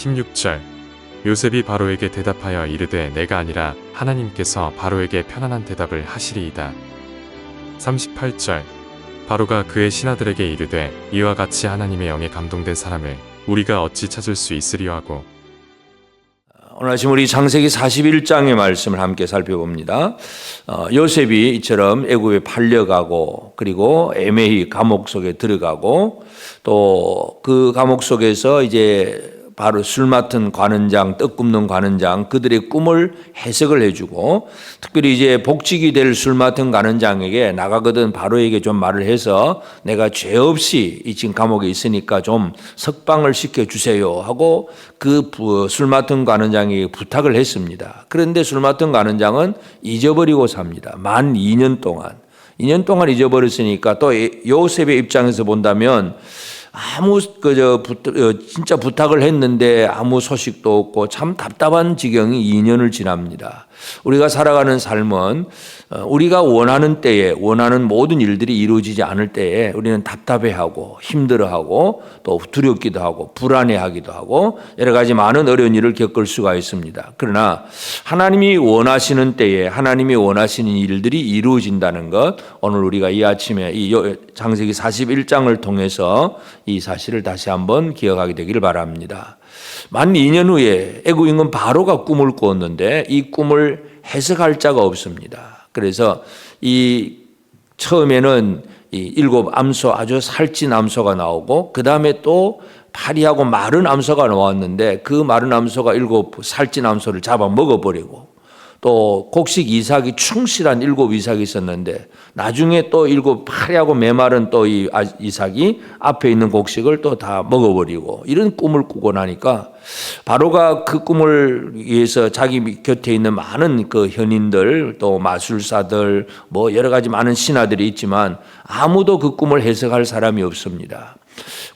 16절 요셉이 바로에게 대답하여 이르되 내가 아니라 하나님께서 바로에게 편안한 대답을 하시리이다. 38절 바로가 그의 신하들에게 이르되 이와 같이 하나님의 영에 감동된 사람을 우리가 어찌 찾을 수 있으리요 하고. 오늘 아침 우리 창세기 41장의 말씀을 함께 살펴봅니다. 요셉이 이처럼 애굽에 팔려가고 그리고 애매히 감옥 속에 들어가고 또 그 감옥 속에서 이제 바로 술 맡은 관원장, 떡 굽는 관원장 그들의 꿈을 해석을 해주고 특별히 이제 복직이 될 술 맡은 관원장에게 나가거든 바로에게 좀 말을 해서 내가 죄 없이 이 지금 감옥에 있으니까 좀 석방을 시켜주세요 하고 그 술 맡은 관원장에게 부탁을 했습니다. 그런데 술 맡은 관원장은 잊어버리고 삽니다. 만 2년 동안. 2년 동안 잊어버렸으니까 또 요셉의 입장에서 본다면 진짜 부탁을 했는데 아무 소식도 없고 참 답답한 지경이 2년을 지납니다. 우리가 살아가는 삶은 우리가 원하는 때에 원하는 모든 일들이 이루어지지 않을 때에 우리는 답답해하고 힘들어하고 또 두렵기도 하고 불안해하기도 하고 여러 가지 많은 어려운 일을 겪을 수가 있습니다. 그러나 하나님이 원하시는 때에 하나님이 원하시는 일들이 이루어진다는 것 오늘 우리가 이 아침에 이 창세기 41장을 통해서 이 사실을 다시 한번 기억하게 되기를 바랍니다. 만 2년 후에 애굽 임금 바로가 꿈을 꾸었는데 이 꿈을 해석할 자가 없습니다. 그래서 이 처음에는 이 7 암소 아주 살찐 암소가 나오고 그 다음에 또 파리하고 마른 암소가 나왔는데 그 마른 암소가 7 살찐 암소를 잡아 먹어버리고 또 곡식 이삭이 충실한 7 이삭이 있었는데 나중에 또 7 파리하고 메마른 또 이 이삭이 앞에 있는 곡식을 또 다 먹어버리고 이런 꿈을 꾸고 나니까 바로가 그 꿈을 위해서 자기 곁에 있는 많은 그 현인들 또 마술사들 뭐 여러 가지 많은 신하들이 있지만 아무도 그 꿈을 해석할 사람이 없습니다.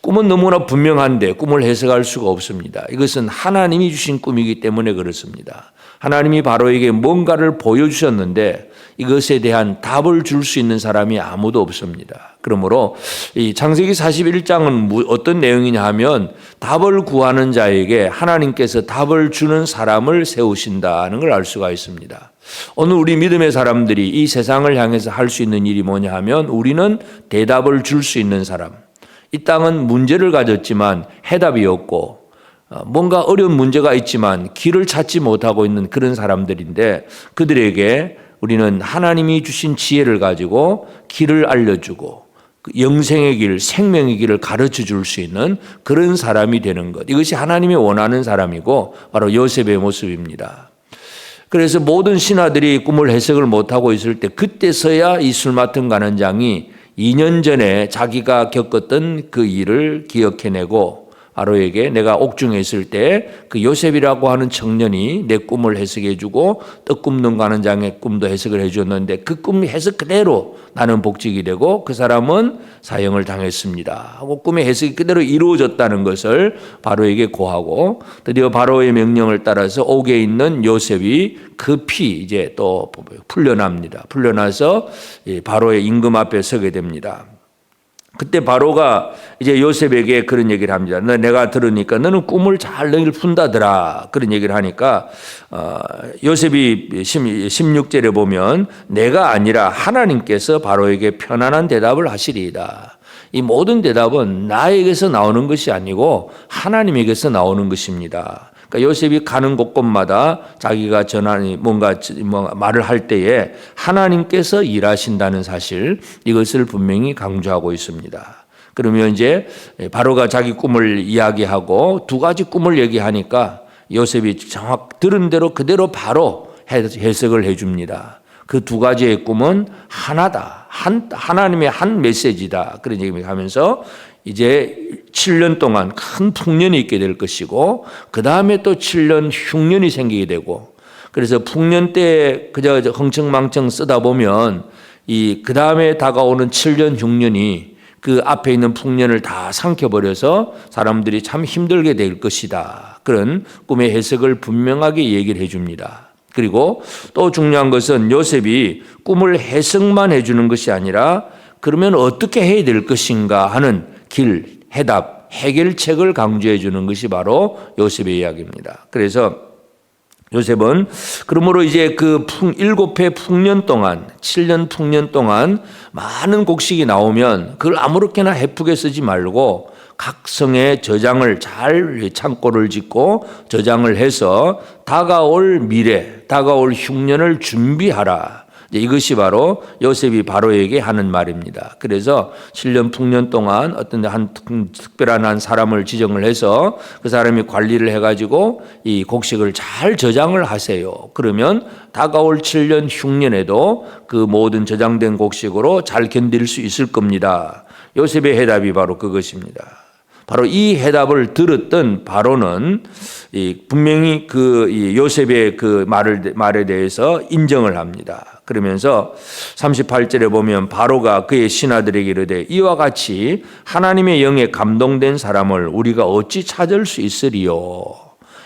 꿈은 너무나 분명한데 꿈을 해석할 수가 없습니다. 이것은 하나님이 주신 꿈이기 때문에 그렇습니다. 하나님이 바로에게 뭔가를 보여주셨는데 이것에 대한 답을 줄 수 있는 사람이 아무도 없습니다. 그러므로 이 창세기 41장은 어떤 내용이냐 하면 답을 구하는 자에게 하나님께서 답을 주는 사람을 세우신다는 걸 알 수가 있습니다. 오늘 우리 믿음의 사람들이 이 세상을 향해서 할 수 있는 일이 뭐냐 하면 우리는 대답을 줄 수 있는 사람. 이 땅은 문제를 가졌지만 해답이 없고 뭔가 어려운 문제가 있지만 길을 찾지 못하고 있는 그런 사람들인데 그들에게 우리는 하나님이 주신 지혜를 가지고 길을 알려주고 영생의 길, 생명의 길을 가르쳐 줄 수 있는 그런 사람이 되는 것. 이것이 하나님이 원하는 사람이고 바로 요셉의 모습입니다. 그래서 모든 신하들이 꿈을 해석을 못하고 있을 때 그때서야 이 술 맡은 관원장이 2년 전에 자기가 겪었던 그 일을 기억해내고 바로에게 내가 옥중에 있을 때 그 요셉이라고 하는 청년이 내 꿈을 해석해주고 떡 굽는 관원장의 꿈도 해석을 해줬는데 그 꿈 해석 그대로 나는 복직이 되고 그 사람은 사형을 당했습니다 하고 꿈의 해석이 그대로 이루어졌다는 것을 바로에게 고하고 드디어 바로의 명령을 따라서 옥에 있는 요셉이 급히 이제 또 풀려납니다. 풀려나서 바로의 임금 앞에 서게 됩니다. 그때 바로가 이제 요셉에게 그런 얘기를 합니다. 내가 들으니까 너는 꿈을 잘 너희를 푼다더라. 그런 얘기를 하니까 요셉이 16절에 보면 내가 아니라 하나님께서 바로에게 편안한 대답을 하시리이다. 이 모든 대답은 나에게서 나오는 것이 아니고 하나님에게서 나오는 것입니다. 그러니까 요셉이 가는 곳곳마다 자기가 전하니 뭔가 말을 할 때에 하나님께서 일하신다는 사실 이것을 분명히 강조하고 있습니다. 그러면 이제 바로가 자기 꿈을 이야기하고 2가지 꿈을 얘기하니까 요셉이 정확 들은 대로 그대로 바로 해석을 해줍니다. 그 2가지의 꿈은 하나다. 하나님의 한 메시지다. 그런 얘기를 하면서 이제 7년 동안 큰 풍년이 있게 될 것이고 그 다음에 또 7년 흉년이 생기게 되고 그래서 풍년 때 그저 흥청망청 쓰다 보면 이 그 다음에 다가오는 7년 흉년이 그 앞에 있는 풍년을 다 삼켜버려서 사람들이 참 힘들게 될 것이다. 그런 꿈의 해석을 분명하게 얘기를 해줍니다. 그리고 또 중요한 것은 요셉이 꿈을 해석만 해주는 것이 아니라 그러면 어떻게 해야 될 것인가 하는 길, 해결책을 강조해 주는 것이 바로 요셉의 이야기입니다. 그래서 요셉은 그러므로 이제 그 7해 풍년 동안 7년 풍년 동안 많은 곡식이 나오면 그걸 아무렇게나 헤프게 쓰지 말고 각 성에 저장을 잘 창고를 짓고 저장을 해서 다가올 미래, 다가올 흉년을 준비하라. 이것이 바로 요셉이 바로에게 하는 말입니다. 그래서 7년 풍년 동안 어떤 한 특별한 한 사람을 지정을 해서 그 사람이 관리를 해가지고 이 곡식을 잘 저장을 하세요. 그러면 다가올 7년 흉년에도 그 모든 저장된 곡식으로 잘 견딜 수 있을 겁니다. 요셉의 해답이 바로 그것입니다. 바로 이 해답을 들었던 바로는 분명히 그 요셉의 그 말에 대해서 인정을 합니다. 그러면서 38절에 보면 바로가 그의 신하들에게 이르되 이와 같이 하나님의 영에 감동된 사람을 우리가 어찌 찾을 수 있으리요?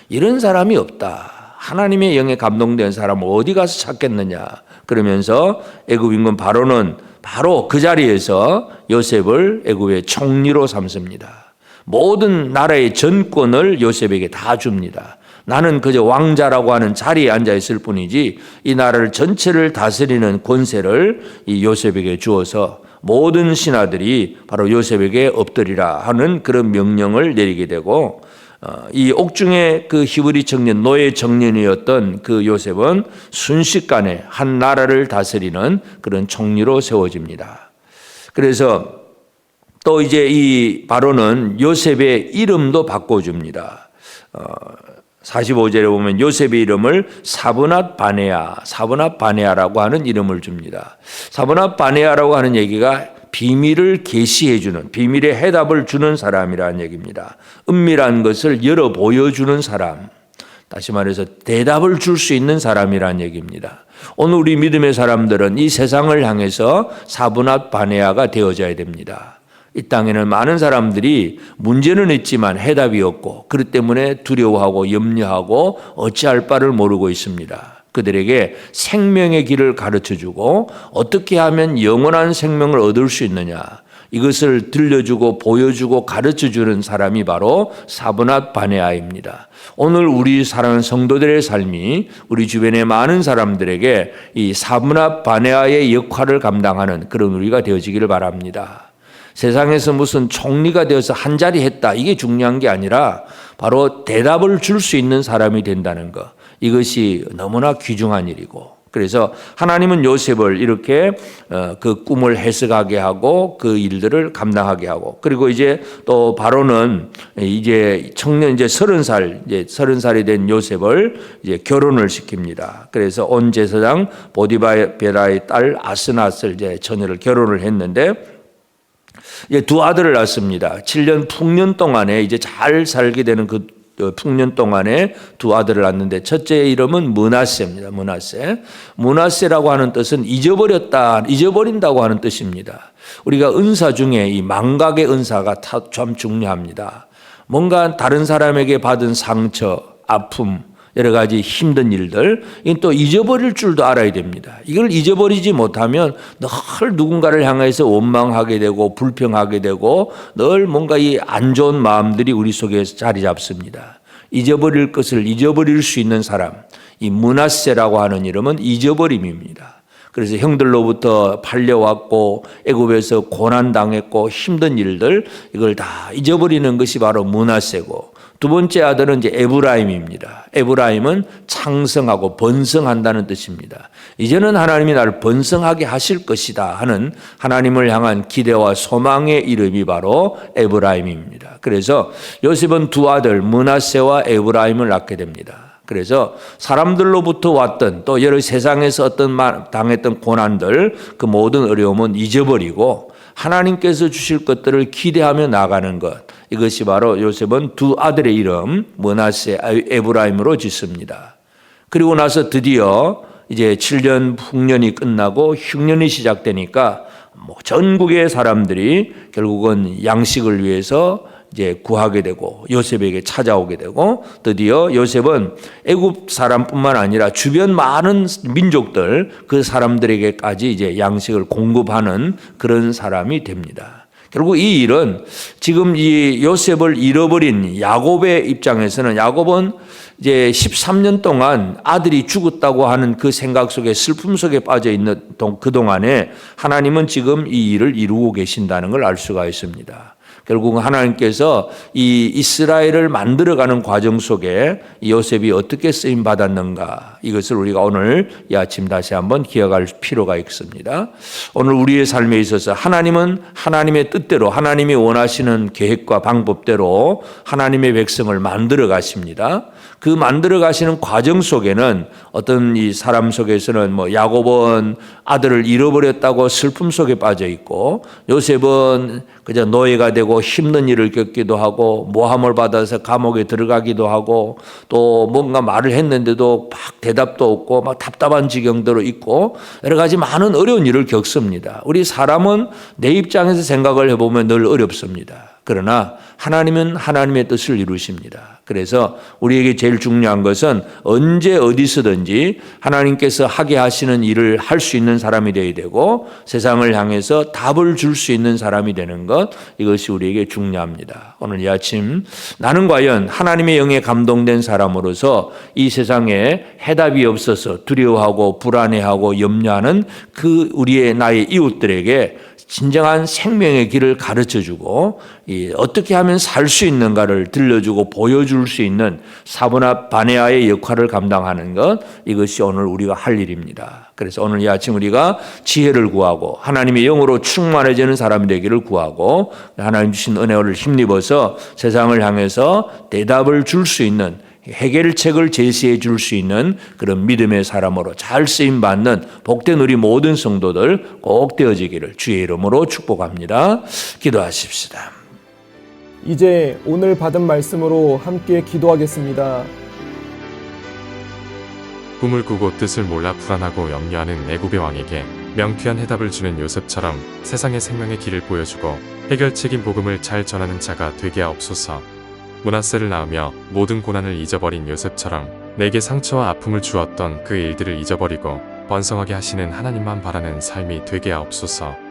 이런 사람이 없다. 하나님의 영에 감동된 사람을 어디 가서 찾겠느냐? 그러면서 애굽 임금 바로는 바로 그 자리에서 요셉을 애굽의 총리로 삼습니다. 모든 나라의 전권을 요셉에게 다 줍니다. 나는 그저 왕자라고 하는 자리에 앉아 있을 뿐이지 이 나라를 전체를 다스리는 권세를 이 요셉에게 주어서 모든 신하들이 바로 요셉에게 엎드리라 하는 그런 명령을 내리게 되고 이 옥중에 그 히브리 청년 노예 청년이었던 그 요셉은 순식간에 한 나라를 다스리는 그런 총리로 세워집니다. 그래서 또 이제 이 바로는 요셉의 이름도 바꿔줍니다. 45절에 보면 요셉의 이름을 사브낫 바네아라고 하는 이름을 줍니다. 사브낫 바네아라고 하는 얘기가 비밀을 계시해 주는, 비밀의 해답을 주는 사람이라는 얘기입니다. 은밀한 것을 열어 보여주는 사람, 다시 말해서 대답을 줄 수 있는 사람이라는 얘기입니다. 오늘 우리 믿음의 사람들은 이 세상을 향해서 사브낫 바네아가 되어져야 됩니다. 이 땅에는 많은 사람들이 문제는 있지만 해답이 없고 그렇기 때문에 두려워하고 염려하고 어찌할 바를 모르고 있습니다. 그들에게 생명의 길을 가르쳐주고 어떻게 하면 영원한 생명을 얻을 수 있느냐 이것을 들려주고 보여주고 가르쳐주는 사람이 바로 사브낫 바네아입니다. 오늘 우리 사랑하는 성도들의 삶이 우리 주변의 많은 사람들에게 이 사브낫 바네아의 역할을 감당하는 그런 우리가 되어지기를 바랍니다. 세상에서 무슨 총리가 되어서 한 자리 했다 이게 중요한 게 아니라 바로 대답을 줄 수 있는 사람이 된다는 것 이것이 너무나 귀중한 일이고 그래서 하나님은 요셉을 이렇게 그 꿈을 해석하게 하고 그 일들을 감당하게 하고 그리고 이제 또 바로는 이제 청년 이제 30살이 된 요셉을 이제 결혼을 시킵니다. 그래서 온 제사장 보디바라의 딸 아스낫을 이제 처녀를 결혼을 했는데 이제 두 아들을 낳습니다. 7년 풍년 동안에 이제 잘 살게 되는 그 풍년 동안에 두 아들을 낳는데 첫째의 이름은 므낫세입니다. 므낫세라고 하는 뜻은 잊어버린다고 하는 뜻입니다. 우리가 은사 중에 이 망각의 은사가 참 중요합니다. 뭔가 다른 사람에게 받은 상처, 아픔, 여러 가지 힘든 일들, 또 잊어버릴 줄도 알아야 됩니다. 이걸 잊어버리지 못하면 늘 누군가를 향해서 원망하게 되고 불평하게 되고 늘 뭔가 이 안 좋은 마음들이 우리 속에 자리 잡습니다. 잊어버릴 것을 잊어버릴 수 있는 사람, 이 므낫세라고 하는 이름은 잊어버림입니다. 그래서 형들로부터 팔려왔고 애굽에서 고난당했고 힘든 일들 이걸 다 잊어버리는 것이 바로 므낫세고 두 번째 아들은 이제 에브라임입니다. 에브라임은 창성하고 번성한다는 뜻입니다. 이제는 하나님이 나를 번성하게 하실 것이다 하는 하나님을 향한 기대와 소망의 이름이 바로 에브라임입니다. 그래서 요셉은 두 아들 므낫세와 에브라임을 낳게 됩니다. 그래서 사람들로부터 왔던 또 여러 세상에서 어떤 당했던 고난들 그 모든 어려움은 잊어버리고 하나님께서 주실 것들을 기대하며 나가는 것 이것이 바로 요셉은 두 아들의 이름 므낫세 에브라임으로 짓습니다. 그리고 나서 드디어 이제 7년 풍년이 끝나고 흉년이 시작되니까 전국의 사람들이 결국은 양식을 위해서 이제 구하게 되고 요셉에게 찾아오게 되고 드디어 요셉은 애굽 사람뿐만 아니라 주변 많은 민족들 그 사람들에게까지 이제 양식을 공급하는 그런 사람이 됩니다. 결국 이 일은 지금 이 요셉을 잃어버린 야곱의 입장에서는 야곱은 이제 13년 동안 아들이 죽었다고 하는 그 생각 속에 슬픔 속에 빠져 있는 그동안에 하나님은 지금 이 일을 이루고 계신다는 걸 알 수가 있습니다. 결국은 하나님께서 이 이스라엘을 만들어가는 과정 속에 요셉이 어떻게 쓰임 받았는가, 이것을 우리가 오늘 이 아침 다시 한번 기억할 필요가 있습니다. 오늘 우리의 삶에 있어서 하나님은 하나님의 뜻대로 하나님이 원하시는 계획과 방법대로 하나님의 백성을 만들어 가십니다. 그 만들어 가시는 과정 속에는 어떤 이 사람 속에서는 야곱은 아들을 잃어버렸다고 슬픔 속에 빠져 있고, 요셉은 그저 노예가 되고 힘든 일을 겪기도 하고 모함을 받아서 감옥에 들어가기도 하고 또 뭔가 말을 했는데도 막 대답도 없고 막 답답한 지경대로 있고 여러 가지 많은 어려운 일을 겪습니다. 우리 사람은 내 입장에서 생각을 해보면 늘 어렵습니다. 그러나 하나님은 하나님의 뜻을 이루십니다. 그래서 우리에게 제일 중요한 것은 언제 어디서든지 하나님께서 하게 하시는 일을 할 수 있는 사람이 되어야 되고 세상을 향해서 답을 줄 수 있는 사람이 되는 것, 이것이 우리에게 중요합니다. 오늘 이 아침 나는 과연 하나님의 영에 감동된 사람으로서 이 세상에 해답이 없어서 두려워하고 불안해하고 염려하는 그 우리의 나의 이웃들에게 진정한 생명의 길을 가르쳐주고 어떻게 하면 살 수 있는가를 들려주고 보여줄 수 있는 사부나 바네아의 역할을 감당하는 것, 이것이 오늘 우리가 할 일입니다. 그래서 오늘 이 아침 우리가 지혜를 구하고 하나님의 영으로 충만해지는 사람이 되기를 구하고 하나님 주신 은혜를 힘입어서 세상을 향해서 대답을 줄 수 있는 해결책을 제시해 줄 수 있는 그런 믿음의 사람으로 잘 쓰임받는 복된 우리 모든 성도들 꼭 되어지기를 주의 이름으로 축복합니다. 기도하십시다. 이제 오늘 받은 말씀으로 함께 기도하겠습니다. 꿈을 꾸고 뜻을 몰라 불안하고 염려하는 애굽의 왕에게 명쾌한 해답을 주는 요셉처럼 세상의 생명의 길을 보여주고 해결책인 복음을 잘 전하는 자가 되게 하옵소서. 므낫세를 낳으며 모든 고난을 잊어버린 요셉처럼 내게 상처와 아픔을 주었던 그 일들을 잊어버리고 번성하게 하시는 하나님만 바라는 삶이 되게 하옵소서.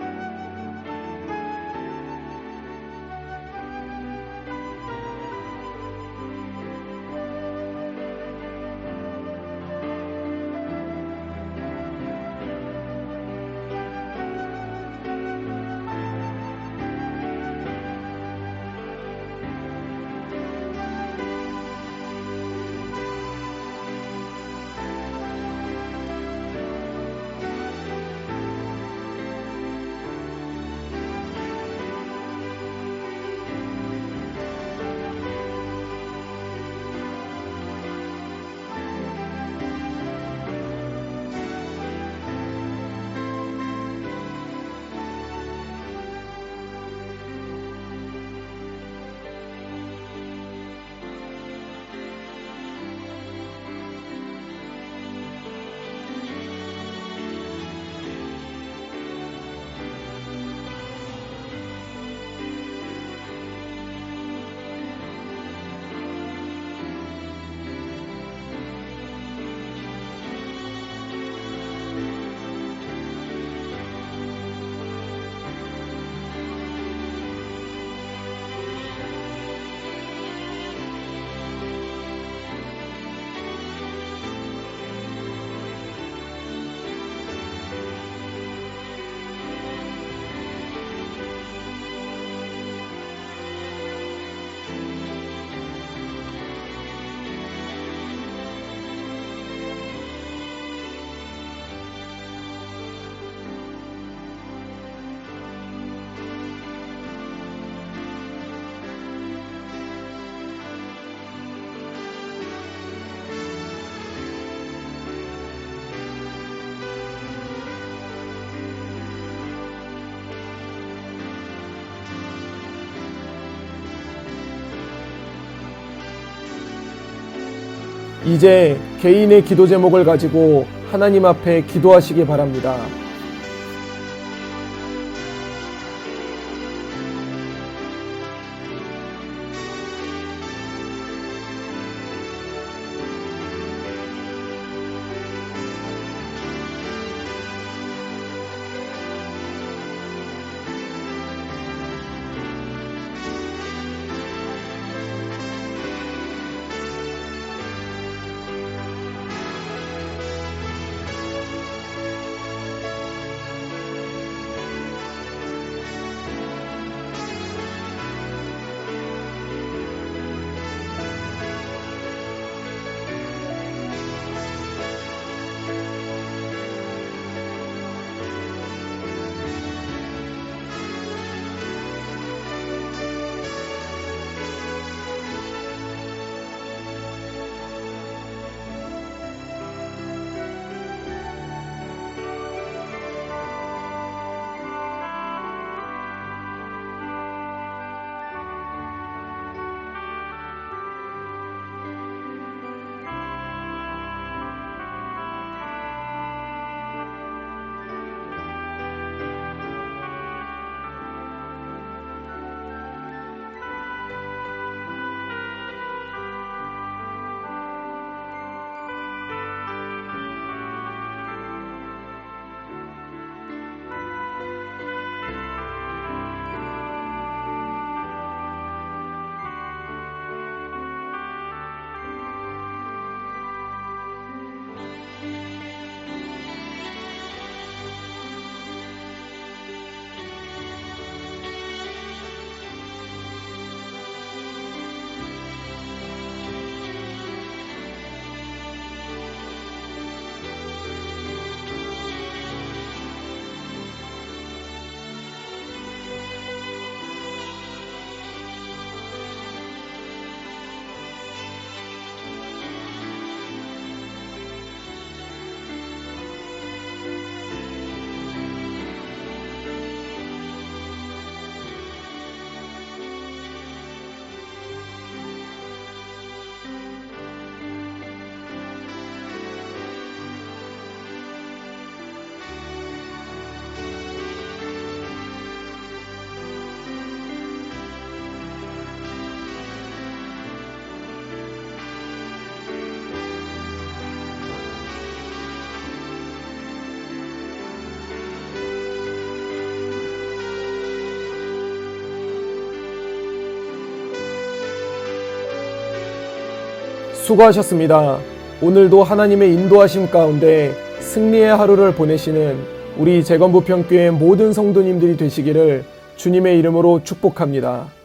이제 개인의 기도 제목을 가지고 하나님 앞에 기도하시기 바랍니다. 수고하셨습니다. 오늘도 하나님의 인도하심 가운데 승리의 하루를 보내시는 우리 재건부평교회 모든 성도님들이 되시기를 주님의 이름으로 축복합니다.